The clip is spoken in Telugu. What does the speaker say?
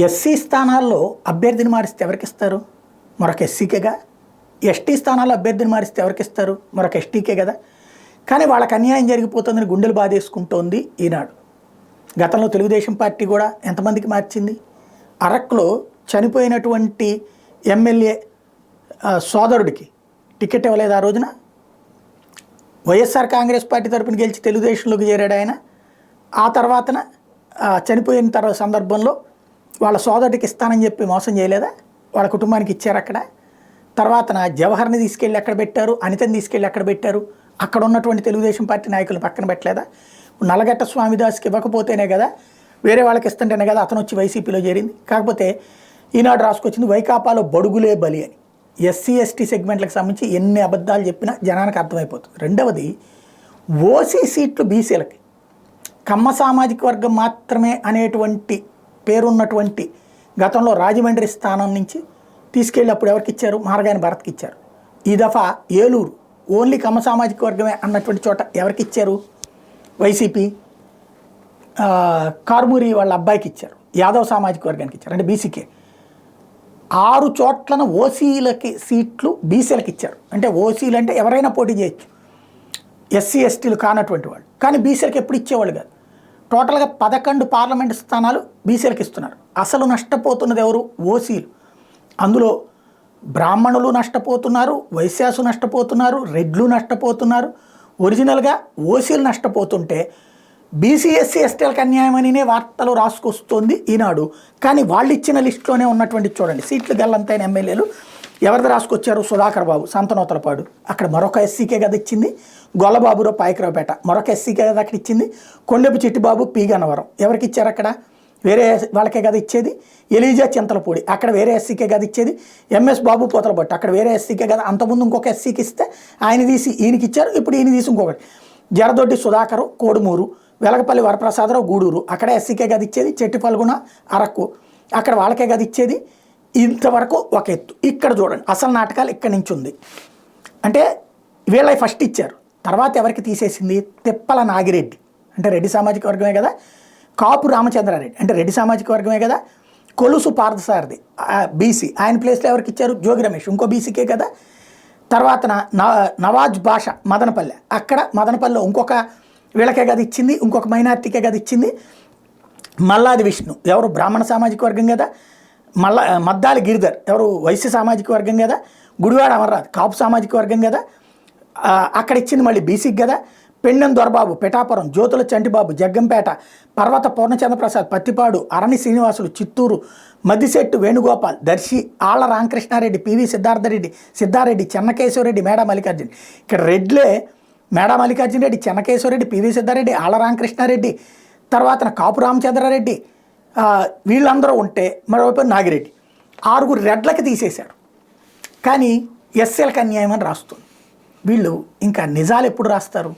ఎస్సీ స్థానాల్లో అభ్యర్థిని మారిస్తే ఎవరికి ఇస్తారు? మరొక ఎస్సీకేగా. ఎస్టీ స్థానాల్లో అభ్యర్థిని మారిస్తే ఎవరికి ఇస్తారు? మరొక ఎస్టీకే కదా. కానీ వాళ్ళకి అన్యాయం జరిగిపోతుందని గుండెలు బాధేసుకుంటోంది ఈనాడు. గతంలో తెలుగుదేశం పార్టీ కూడా ఎంతమందికి మార్చింది? అరక్లో చనిపోయినటువంటి ఎమ్మెల్యే సోదరుడికి టికెట్ ఇవ్వలేదు ఆ రోజున. వైఎస్ఆర్ కాంగ్రెస్ పార్టీ తరపున గెలిచి తెలుగుదేశంలోకి చేరాడు ఆయన. ఆ తర్వాతన చనిపోయిన సందర్భంలో వాళ్ళ సోదరుడికి ఇస్తానని చెప్పి మోసం చేయలేదా? వాళ్ళ కుటుంబానికి ఇచ్చారు. అక్కడ తర్వాతన జవహర్ని తీసుకెళ్ళి ఎక్కడ పెట్టారు, అనితని తీసుకెళ్ళి ఎక్కడ పెట్టారు? అక్కడ ఉన్నటువంటి తెలుగుదేశం పార్టీ నాయకులు పక్కన పెట్టలేదా? నల్లగట్ట స్వామిదాస్కి ఇవ్వకపోతేనే కదా, వేరే వాళ్ళకి ఇస్తుంటేనే కదా అతను వచ్చి వైసీపీలో చేరింది. కాకపోతే ఈనాడు రాసుకొచ్చింది వైకాపాలో బడుగులే బలి అని. ఎస్సీ ఎస్టీ సెగ్మెంట్లకు సంబంధించి ఎన్ని అబద్ధాలు చెప్పినా జనానికి అర్థమైపోతుంది. రెండవది, ఓసీ సీట్లు బీసీలకి, కమ్మ సామాజిక వర్గం మాత్రమే అనేటువంటి పేరున్నటువంటి గతంలో రాజమండ్రి స్థానం నుంచి తీసుకెళ్ళి అప్పుడు ఎవరికి ఇచ్చారు? మార్గాని భరత్కి ఇచ్చారు. ఈ దఫా ఏలూరు ఓన్లీ కమ్మ సామాజిక వర్గమే అన్నటువంటి చోట ఎవరికి ఇచ్చారు? వైసీపీ కార్మూరి వాళ్ళ అబ్బాయికి ఇచ్చారు, యాదవ్ సామాజిక వర్గానికి ఇచ్చారు, అంటే బీసీకే. 6 చోట్లను ఓసీలకి సీట్లు బీసీలకు ఇచ్చారు. అంటే ఓసీలు అంటే ఎవరైనా పోటీ చేయొచ్చు, ఎస్సీ ఎస్టీలు కానటువంటి వాళ్ళు. కానీ బీసీలకు ఎప్పుడు ఇచ్చేవాళ్ళు కాదు. టోటల్గా 11 పార్లమెంటు స్థానాలు బీసీలకు ఇస్తున్నారు. అసలు నష్టపోతున్నది ఎవరు? ఓసీలు. అందులో బ్రాహ్మణులు నష్టపోతున్నారు, వైశ్యాసు నష్టపోతున్నారు, రెడ్లు నష్టపోతున్నారు. ఒరిజినల్గా ఓసీలు నష్టపోతుంటే బీసీ ఎస్సీ ఎస్టీలకు అన్యాయం అనినే వార్తలు రాసుకొస్తుంది ఈనాడు. కానీ వాళ్ళు ఇచ్చిన లిస్టులోనే ఉన్నటువంటి చూడండి, సీట్లు గల్లంతైన ఎమ్మెల్యేలు ఎవరిది రాసుకొచ్చారు? సుధాకర్ బాబు సంతనోతలపాడు, అక్కడ మరొక ఎస్సీకే కదా ఇచ్చింది. గొల్లబాబురావు పాయకరావుపేట మరొక ఎస్సీకే కదా అక్కడ ఇచ్చింది. కొండెపు చిట్టిబాబు పి గన్నవరం ఎవరికి ఇచ్చారు? అక్కడ వేరే వాళ్ళకే కదా ఇచ్చేది. ఎలీజా చింతలపూడి అక్కడ వేరే ఎస్సీకే కదా ఇచ్చేది. ఎంఎస్ బాబు పోతలపట్టు అక్కడ వేరే ఎస్సీకే కదా. అంతకుముందు ఇంకొక ఎస్సీకి ఇస్తే ఆయన తీసి ఈయనకి ఇచ్చారు, ఇప్పుడు ఈయన తీసి ఇంకొకటి. జరదొడ్డి సుధాకరు కోడుమూరు, వెలగపల్లి వరప్రసాదరావు గూడూరు అక్కడ ఎస్సీకే కదా ఇచ్చేది. చెట్టి ఫల్గుణ అరకు అక్కడ వాళ్ళకే కదా ఇచ్చేది. ఇంతవరకు ఒక ఎత్తు. ఇక్కడ చూడండి అసలు నాటకాలు ఇక్కడి నుంచి ఉంది. అంటే వీళ్ళ ఫస్ట్ ఇచ్చారు, తర్వాత ఎవరికి తీసేసింది? తిప్పల నాగిరెడ్డి అంటే రెడ్డి సామాజిక వర్గమే కదా. కాపు రామచంద్రారెడ్డి అంటే రెడ్డి సామాజిక వర్గమే కదా. కొలుసు పార్థసారథి బీసీ, ఆయన ప్లేస్లో ఎవరికి ఇచ్చారు? జోగి రమేష్ ఇంకో బీసీకే కదా. తర్వాత నవాజ్ భాష మదనపల్లె, అక్కడ మదనపల్లెలో ఇంకొక వీళ్ళకే కదా ఇచ్చింది, ఇంకొక మైనార్టీకే కదా ఇచ్చింది. మల్లాది విష్ణు ఎవరు? బ్రాహ్మణ సామాజిక వర్గం కదా. మద్దాలి గిరిధర్ ఎవరు? వైశ్య సామాజిక వర్గం కదా. గుడివాడ అమర్నాథ్ కాపు సామాజిక వర్గం కదా, అక్కడ ఇచ్చింది మళ్ళీ బీసీకి కదా. పెండెం దొరబాబు పిఠాపురం, జ్యోతుల చంటిబాబు జగ్గంపేట, పర్వత పూర్ణచంద్రప్రసాద్ పత్తిపాడు, అరణి శ్రీనివాసులు చిత్తూరు, మద్దిశెట్టు వేణుగోపాల్ దర్శి, ఆళ్ల రామకృష్ణారెడ్డి, పివి సిద్ధారెడ్డి, చెన్నకేశ్వరరెడ్డి, మేడా మల్లికార్జున్. ఇక్కడ రెడ్లే మేడా మల్లికార్జున రెడ్డి, చెన్నకేశ్వరరెడ్డి, పివి సిద్ధారెడ్డి, ఆళ్ల రామకృష్ణారెడ్డి, తర్వాత కాపు రామచంద్రారెడ్డి, వీళ్ళందరూ ఉంటే మరోవైపు నాగిరెడ్డి. 6 రెడ్లకి తీసేశారు. కానీ ఎస్సీలకు అన్యాయం అని రాస్తుంది. వీళ్ళు ఇంకా నిజాలు ఎప్పుడు రాస్తారు?